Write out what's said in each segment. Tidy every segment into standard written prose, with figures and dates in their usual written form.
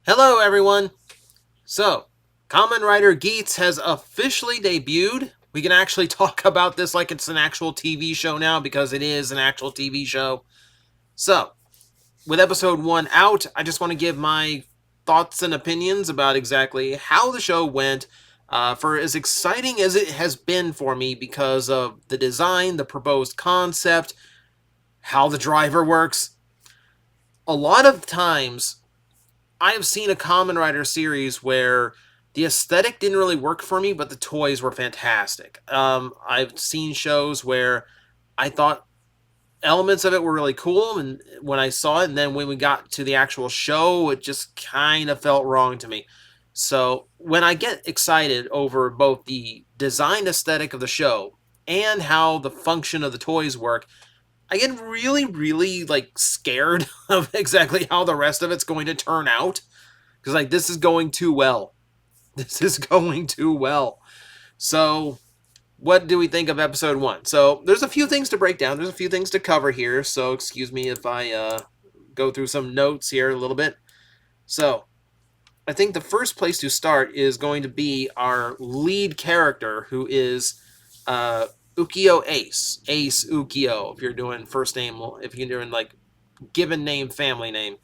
Hello, everyone. So, Kamen Rider Geats has officially debuted. We can actually talk about this like it's an actual TV show now because it is an actual TV show. So, with episode 1 out, I just want to give my thoughts and opinions about exactly how the show went. For as exciting as it has been for me because of the design, the proposed concept, how the driver works. A lot of times I have seen a Kamen Rider series where the aesthetic didn't really work for me, but the toys were fantastic. I've seen shows where I thought elements of it were really cool, and when I saw it, and then when we got to the actual show, it just kind of felt wrong to me. So when I get excited over both the design aesthetic of the show and how the function of the toys work, I get really, really like scared of exactly how the rest of it's going to turn out because like this is going too well. This is going too well. So, what do we think of episode 1? So, there's a few things to break down. There's a few things to cover here. So, excuse me if I go through some notes here a little bit. So, I think the first place to start is going to be our lead character, who is Ukyo Ace. Ace Ukyo, if you're doing first name, if you're doing like given name, family name.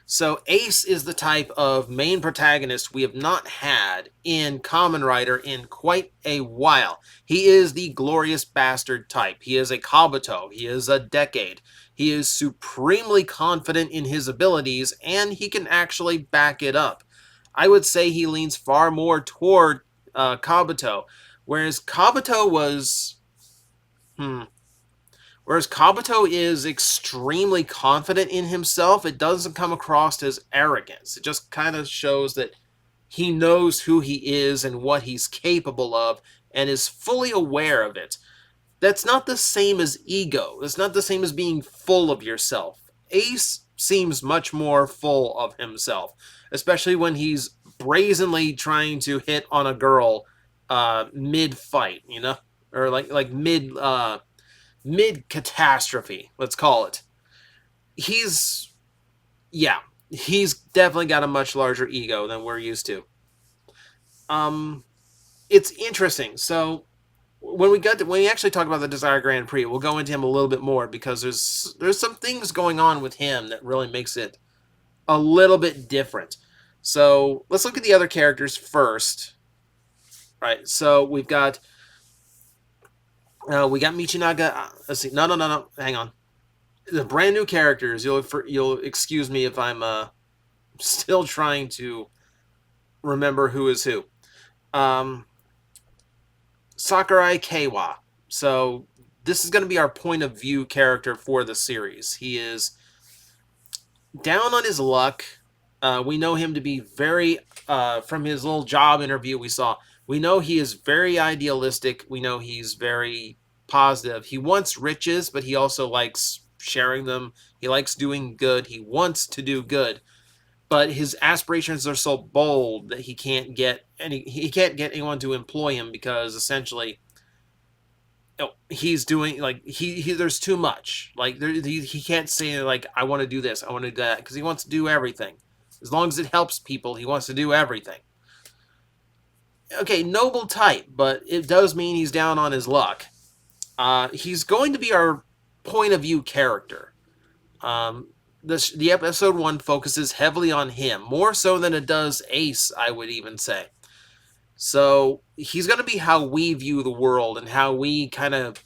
So Ace is the type of main protagonist we have not had in Kamen Rider in quite a while. He is the glorious bastard type. He is a Kabuto. He is a Decade. He is supremely confident in his abilities, and he can actually back it up. I would say he leans far more toward Kabuto, whereas Kabuto was... Whereas Kabuto is extremely confident in himself, it doesn't come across as arrogance. It just kind of shows that he knows who he is and what he's capable of and is fully aware of it. That's not the same as ego. It's not the same as being full of yourself. Ace seems much more full of himself, especially when he's brazenly trying to hit on a girl mid fight, you know? Or like mid catastrophe, let's call it. He's yeah, he's definitely got a much larger ego than we're used to. Um, it's interesting. So when we actually talk about the Desire Grand Prix, we'll go into him a little bit more because there's some things going on with him that really makes it a little bit different. So let's look at the other characters first. Right. So we got Michinaga. Let's see. No. Hang on. The brand new characters. You'll excuse me if I'm still trying to remember who is who. Um, Sakurai Keiwa. So this is going to be our point of view character for the series. He is down on his luck. We know him to be very, from his little job interview we saw, we know he is very idealistic. We know he's very positive. He wants riches, but he also likes sharing them. He likes doing good. He wants to do good. But his aspirations are so bold that he can't get anyone to employ him because essentially he's doing like he there's too much like he can't say like I want to do this, I want to do that, because he wants to do everything as long as it helps people. He wants to do everything. Okay, noble type, but it does mean he's down on his luck. He's going to be our point of view character. The episode 1 focuses heavily on him, more so than it does Ace, I would even say. So he's going to be how we view the world and how we kind of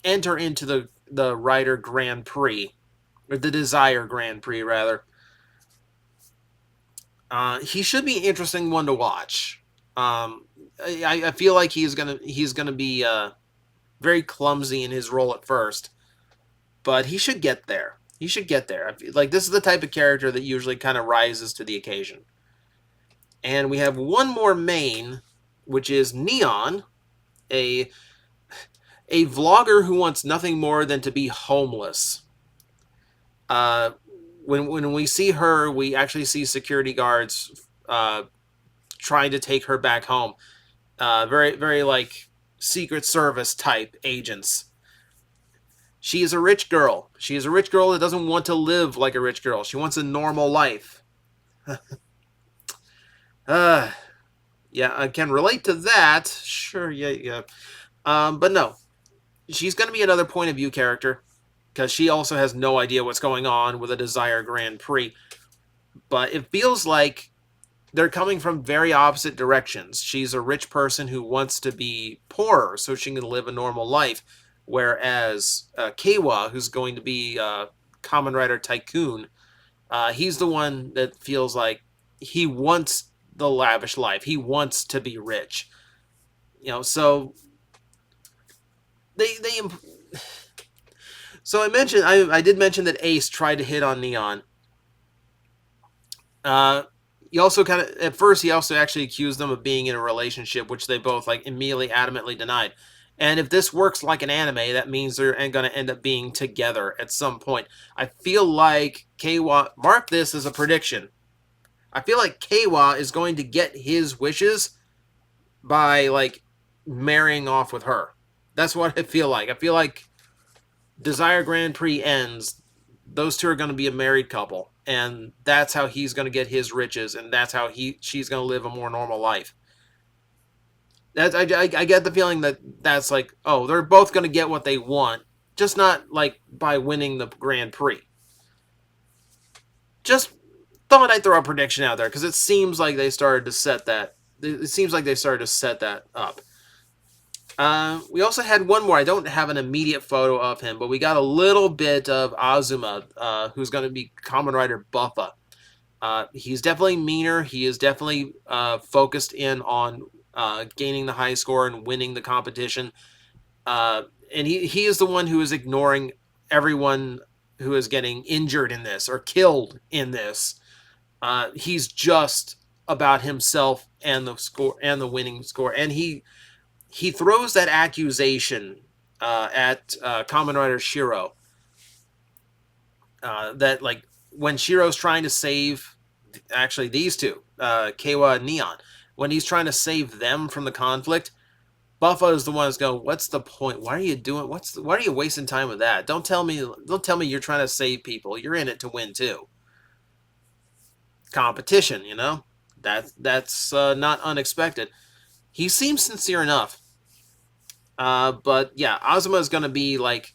enter into the Rider Grand Prix, or the Desire Grand Prix, rather. He should be an interesting one to watch. I feel like he's gonna be very clumsy in his role at first, but he should get there. He should get there. I feel like this is the type of character that usually kind of rises to the occasion. And we have one more main, which is Neon, a a vlogger who wants nothing more than to be homeless. Uh, when we see her, we actually see security guards trying to take her back home. Very like Secret Service type agents. She is a rich girl. She is a rich girl that doesn't want to live like a rich girl. She wants a normal life. Uh, yeah, I can relate to that. Sure, yeah. But no, she's going to be another point of view character because she also has no idea what's going on with a Desire Grand Prix. But it feels like they're coming from very opposite directions. She's a rich person who wants to be poorer so she can live a normal life, whereas Keiwa, who's going to be Kamen Rider Tycoon, he's the one that feels like he wants the lavish life. He wants to be rich. So they so I did mention that Ace tried to hit on Neon. He also kind of at first he also actually accused them of being in a relationship, which they both like immediately adamantly denied. And if this works like an anime, that means they're going to end up being together at some point. I feel like Keiwa, mark this as a prediction. I feel like Keiwa is going to get his wishes by like marrying off with her. That's what I feel like. I feel like Desire Grand Prix ends, those two are going to be a married couple, and that's how he's going to get his riches, and that's how she's going to live a more normal life. I get the feeling that that's like, oh, they're both going to get what they want, just not like by winning the Grand Prix. Just thought I'd throw a prediction out there because it seems like they started to set that. It seems like they started to set that up. We also had one more. I don't have an immediate photo of him, but we got a little bit of Azuma, who's going to be Kamen Rider Buffa. He's definitely meaner. He is definitely focused in on gaining the high score and winning the competition. And he is the one who is ignoring everyone who is getting injured in this or killed in this. He's just about himself and the score and the winning score, and he throws that accusation at Kamen Rider Shiro that like when Shiro's trying to save actually these two, Keiwa and Neon, when he's trying to save them from the conflict, Buffa is the one that's going, "What's the point? Why are you doing? Why are you wasting time with that? Don't tell me you're trying to save people. You're in it to win too. Competition, that's not unexpected." He seems sincere enough. But yeah, Azuma is going to be like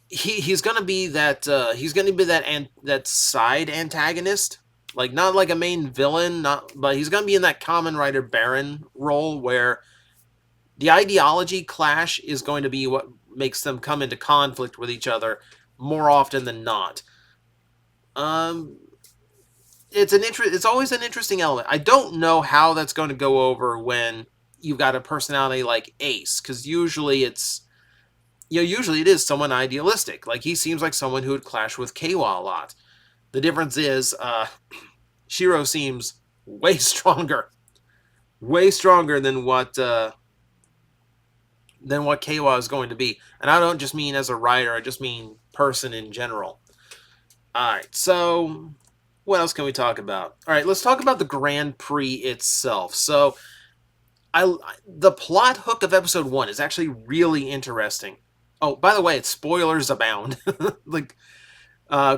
he's going to be that that side antagonist, like not like a main villain, but he's going to be in that Kamen Rider Baron role where the ideology clash is going to be what makes them come into conflict with each other more often than not. It's always an interesting element. I don't know how that's going to go over when you've got a personality like Ace, because usually it is someone idealistic. Like he seems like someone who would clash with Keiwa a lot. The difference is Shiro seems way stronger than what Keiwa is going to be. And I don't just mean as a writer, I just mean person in general. Alright, so what else can we talk about? Alright, let's talk about the Grand Prix itself. So the plot hook of episode 1 is actually really interesting. Oh, by the way, it's spoilers abound. Like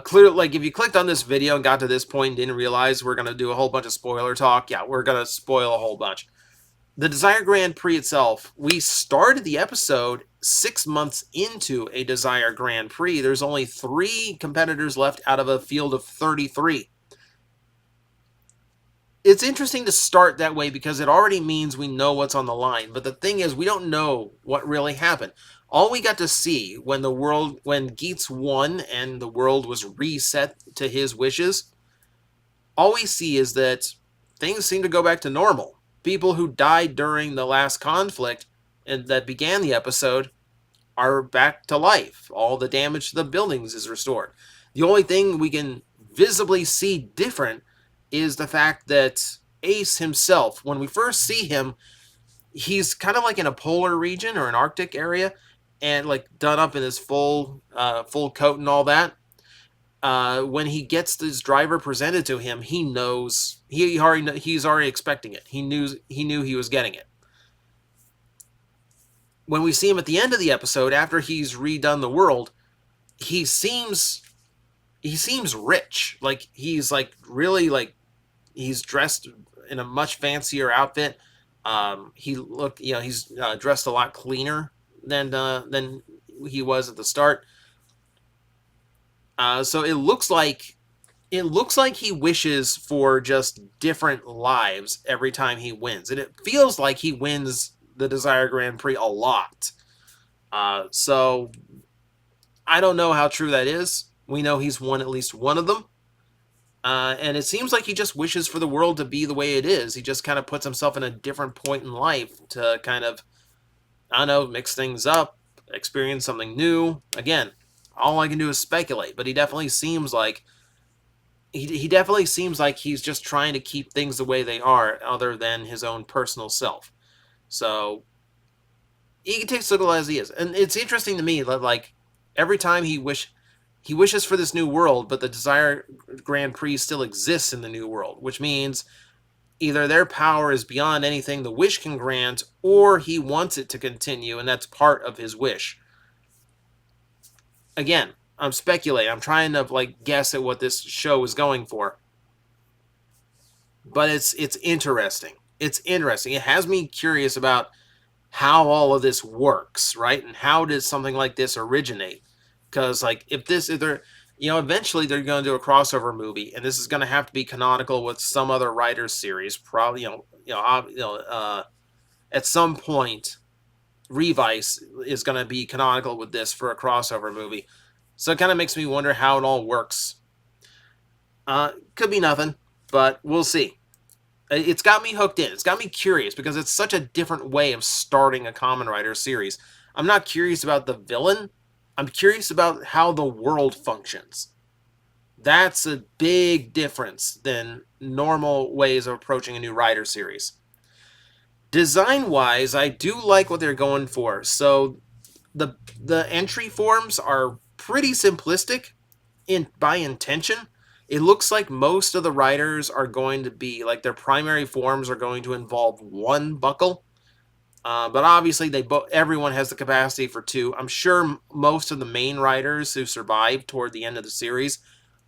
clearly, like if you clicked on this video and got to this point and didn't realize we're going to do a whole bunch of spoiler talk, yeah, we're going to spoil a whole bunch. The Desire Grand Prix itself, we started the episode 6 months into a Desire Grand Prix. There's only 3 competitors left out of a field of 33. It's interesting to start that way because it already means we know what's on the line. But the thing is, we don't know what really happened. All we got to see when Geats won and the world was reset to his wishes, all we see is that things seem to go back to normal. People who died during the last conflict and that began the episode are back to life. All the damage to the buildings is restored. The only thing we can visibly see different is the fact that Ace himself, when we first see him, he's kind of like in a polar region or an Arctic area, and like done up in his full coat and all that. When he gets this driver presented to him, he knows he's already expecting it. He knew he was getting it. When we see him at the end of the episode, after he's redone the world, he seems he seems rich. Like he's like really like he's dressed in a much fancier outfit. He look, you know, he's dressed a lot cleaner than he was at the start. So it looks like he wishes for just different lives every time he wins, and it feels like he wins the Desire Grand Prix a lot. So I don't know how true that is. We know he's won at least one of them. And it seems like he just wishes for the world to be the way it is. He just kind of puts himself in a different point in life to kind of, I don't know, mix things up, experience something new. Again, all I can do is speculate, but he definitely seems like he definitely seems like he's just trying to keep things the way they are, other than his own personal self. So he can take Sigil as he is, and it's interesting to me that like every time he wishes for this new world, but the Desire Grand Prix still exists in the new world, which means either their power is beyond anything the wish can grant, or he wants it to continue, and that's part of his wish. Again, I'm speculating. I'm trying to like guess at what this show is going for, but it's interesting. It's interesting. It has me curious about how all of this works, right? And how does something like this originate? Because like if they're eventually they're going to do a crossover movie, and this is going to have to be canonical with some other writer's series. Probably at some point, Revice is going to be canonical with this for a crossover movie. So it kind of makes me wonder how it all works. Could be nothing, but we'll see. It's got me hooked in. It's got me curious because it's such a different way of starting a Kamen Rider series. I'm not curious about the villain. I'm curious about how the world functions. That's a big difference than normal ways of approaching a new Rider series. Design-wise, I do like what they're going for. So the entry forms are pretty simplistic by intention. It looks like most of the riders are going to be like their primary forms are going to involve one buckle, but obviously everyone has the capacity for two. I'm sure most of the main riders who survive toward the end of the series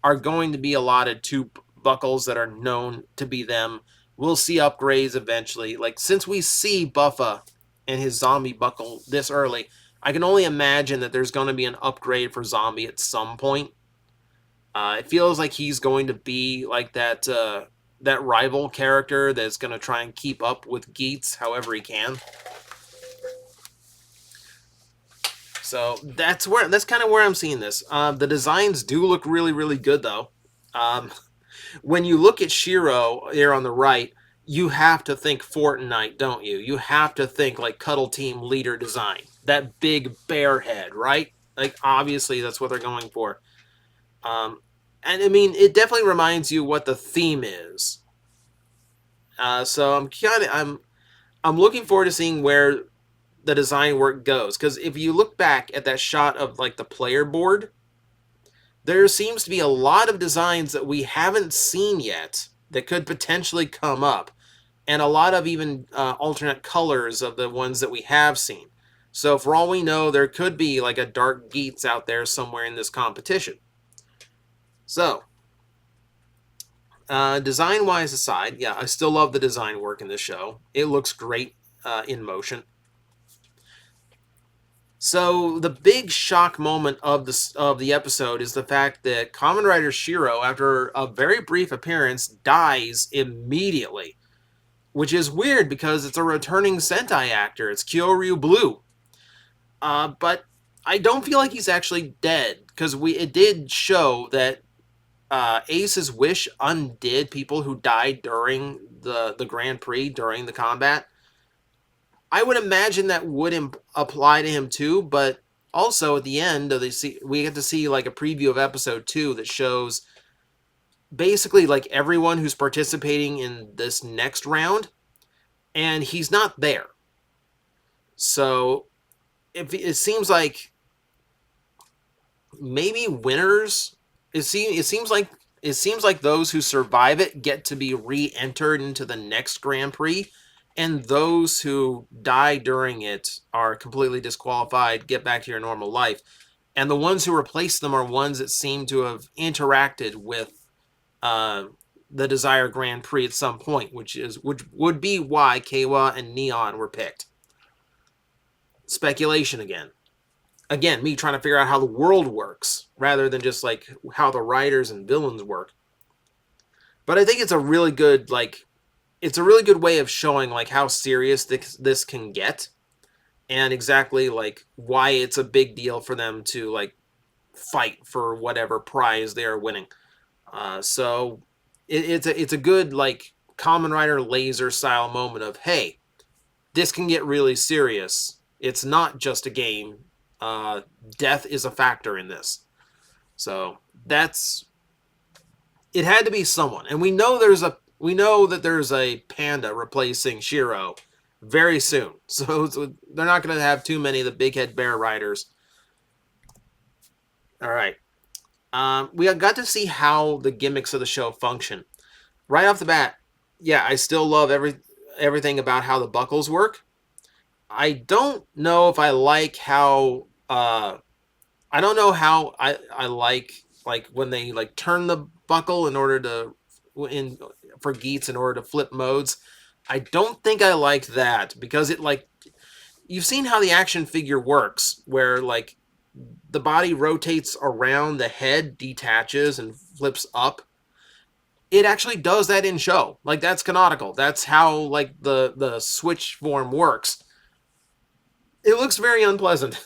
are going to be allotted two buckles that are known to be them. We'll see upgrades eventually. Like since we see Buffa and his zombie buckle this early, I can only imagine that there's going to be an upgrade for Zombie at some point. It feels like he's going to be like that rival character that's going to try and keep up with Geats however he can. So that's kind of where I'm seeing this. The designs do look really, really good though. When you look at Shiro here on the right, you have to think Fortnite, don't you? You have to think like Cuddle Team leader design. That big bear head, right? Like obviously that's what they're going for. And I mean, it definitely reminds you what the theme is. So I'm looking forward to seeing where the design work goes. Because if you look back at that shot of like the player board, there seems to be a lot of designs that we haven't seen yet that could potentially come up, and a lot of even alternate colors of the ones that we have seen. So for all we know, there could be like a Dark Geats out there somewhere in this competition. So, design-wise aside, yeah, I still love the design work in this show. It looks great in motion. So the big shock moment of the episode is the fact that Kamen Rider Shiro, after a very brief appearance, dies immediately, which is weird because it's a returning Sentai actor. It's Kyoryu Blue, but I don't feel like he's actually dead because it did show that Ace's wish undid people who died during the Grand Prix during the combat. I would imagine that would apply to him too, but also at the end of we get to see like a preview of episode 2 that shows basically like everyone who's participating in this next round, and he's not there. So it seems like maybe winners. It seems like those who survive it get to be re-entered into the next Grand Prix, and those who die during it are completely disqualified, get back to your normal life. and the ones who replace them are ones that seem to have interacted with uh, the desired Grand Prix at some point, which would be why Kawa and Neon were picked. Speculation again. Again, me trying to figure out how the world works rather than just like how the writers and villains work. But I think it's a really good it's a really good way of showing like how serious this can get, and exactly like why it's a big deal for them to like fight for whatever prize they are winning. So it's a good like Kamen Rider laser style moment of, hey, this can get really serious. It's not just a game. Death is a factor in this. So that's it. Had to be someone, and we know that there's a panda replacing Shiro very soon. So they're not going to have too many of the big head bear riders. All right. We got to see how the gimmicks of the show function. Right off the bat, yeah, I still love everything about how the buckles work. I don't know if I like how I don't know how I like when they like turn the buckle in order to in for Geats in order to flip modes. I don't think I like that because it like you've seen how the action figure works where like the body rotates around, the head detaches and flips up. It actually does that in show. Like that's canonical. That's how like the switch form works. It looks very unpleasant.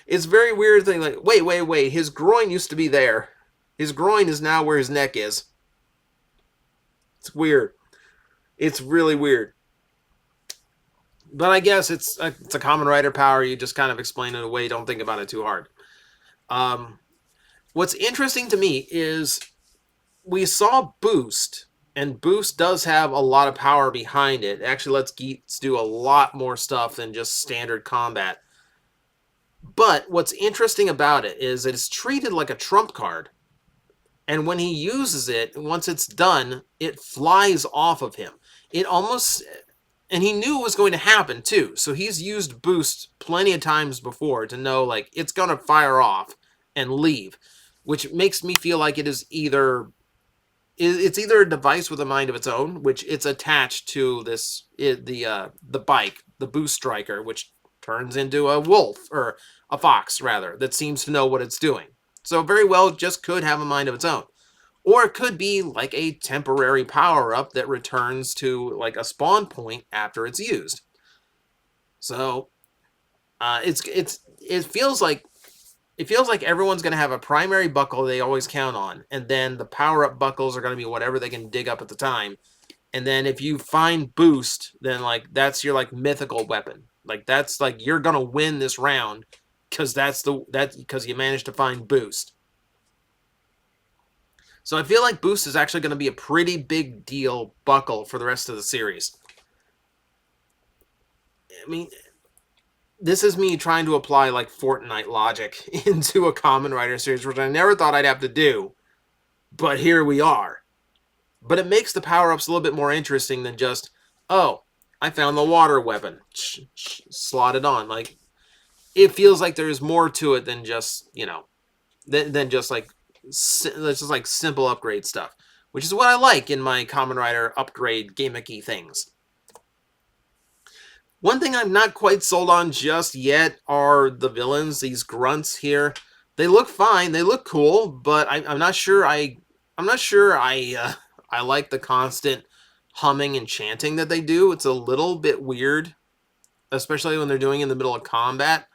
It's very weird thing like wait. His groin used to be there. His groin is now where his neck is. It's weird. It's really weird. But I guess it's a Kamen Rider power. You just kind of explain it away. Don't think about it too hard. What's interesting to me is we saw Boost, and Boost does have a lot of power behind it. It actually lets Geats do a lot more stuff than just standard combat. But what's interesting about it is it's treated like a trump card. And when he uses it, once it's done, it flies off of him. It almost... And he knew it was going to happen, too. So he's used Boost plenty of times before to know, like, it's going to fire off and leave. Which makes me feel like it is either... It's either a device with a mind of its own, which it's attached to the bike, the Boost Striker, which turns into a wolf, or a fox, rather, that seems to know what it's doing. So very well just could have a mind of its own. Or it could be like a temporary power-up that returns to like a spawn point after it's used. So it feels like everyone's going to have a primary buckle they always count on, and then the power-up buckles are going to be whatever they can dig up at the time. And then if you find Boost, then like that's your like mythical weapon. Like that's like you're going to win this round because because you managed to find Boost. So I feel like Boost is actually going to be a pretty big deal buckle for the rest of the series. I mean, this is me trying to apply like Fortnite logic into a Kamen Rider series, which I never thought I'd have to do. But here we are. But it makes the power-ups a little bit more interesting than just, oh, I found the water weapon. Slot it on. Like, it feels like there's more to it than just, than just like simple upgrade stuff, which is what I like in my Kamen Rider upgrade gimmicky things. One thing I'm not quite sold on just yet are the villains, these grunts here. They look fine, they look cool, but I'm not sure I like the constant humming and chanting that they do. It's a little bit weird, especially when they're doing it in the middle of combat.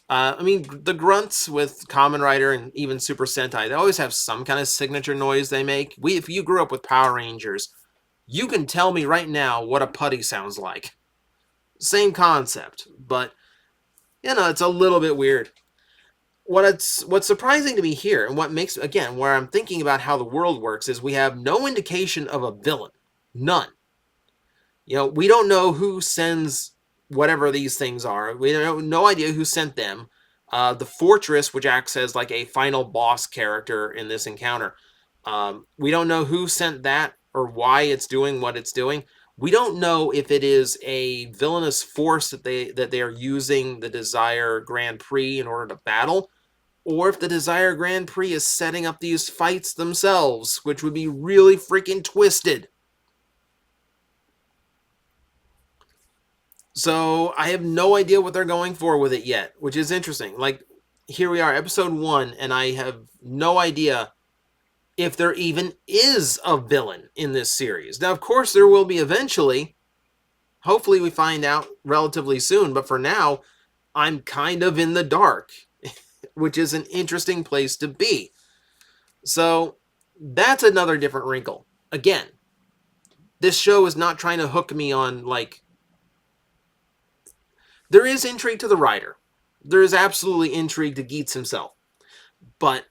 I mean, the grunts with Kamen Rider and even Super Sentai, they always have some kind of signature noise they make. If you grew up with Power Rangers, you can tell me right now what a putty sounds like. Same concept, but, it's a little bit weird. What's surprising to me here, and what makes, again, where I'm thinking about how the world works, is we have no indication of a villain. None. We don't know who sends whatever these things are. We have no idea who sent them. The fortress, which acts as like a final boss character in this encounter, we don't know who sent that or why it's doing what it's doing. We don't know if it is a villainous force that they are using the Desire Grand Prix in order to battle, or if the Desire Grand Prix is setting up these fights themselves, which would be really freaking twisted. So I have no idea what they're going for with it yet, which is interesting. Like, here we are, episode 1, and I have no idea if there even is a villain in this series. Now, of course, there will be eventually. Hopefully we find out relatively soon, but for now, I'm kind of in the dark, which is an interesting place to be. So that's another different wrinkle. Again, this show is not trying to hook me on, like... There is intrigue to the writer. There is absolutely intrigue to Geats himself. But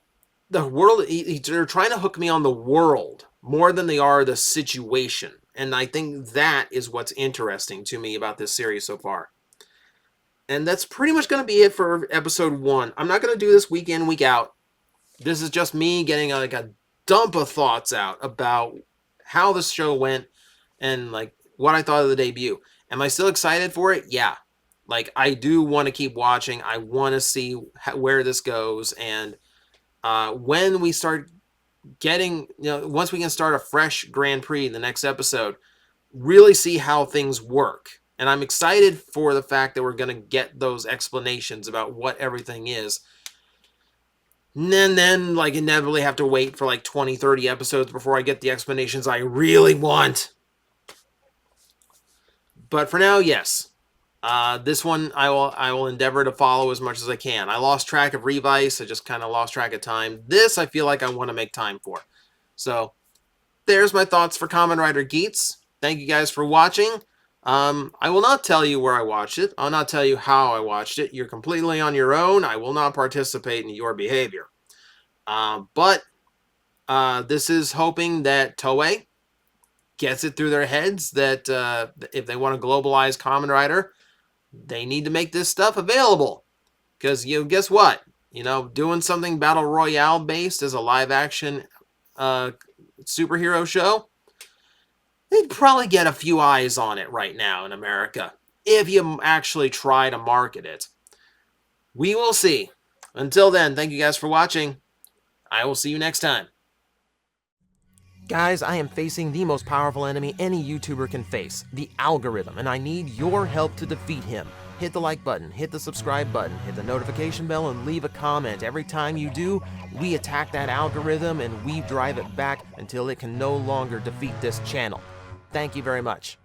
the world, they're trying to hook me on the world more than they are the situation. And I think that is what's interesting to me about this series so far. And that's pretty much going to be it for episode 1. I'm not going to do this week in, week out. This is just me getting like a dump of thoughts out about how the show went and like what I thought of the debut. Am I still excited for it? Yeah. Like, I do want to keep watching. I want to see where this goes. And when we start getting, once we can start a fresh Grand Prix in the next episode, really see how things work. And I'm excited for the fact that we're going to get those explanations about what everything is. And then, like, inevitably have to wait for like 20, 30 episodes before I get the explanations I really want. But for now, yes. This one I will endeavor to follow as much as I can. I lost track of Rivalries. I just kind of lost track of time. This I feel like I want to make time for. So there's my thoughts for Kamen Rider Geats. Thank you guys for watching. I will not tell you where I watched it. I'll not tell you how I watched it. You're completely on your own. I will not participate in your behavior. But this is hoping that Toei gets it through their heads that if they want to globalize Kamen Rider, they need to make this stuff available. Because, guess what? Doing something Battle Royale based as a live action superhero show, they'd probably get a few eyes on it right now in America, if you actually try to market it. We will see. Until then, thank you guys for watching. I will see you next time. Guys, I am facing the most powerful enemy any YouTuber can face, the algorithm, and I need your help to defeat him. Hit the like button, hit the subscribe button, hit the notification bell, and leave a comment. Every time you do, we attack that algorithm and we drive it back until it can no longer defeat this channel. Thank you very much.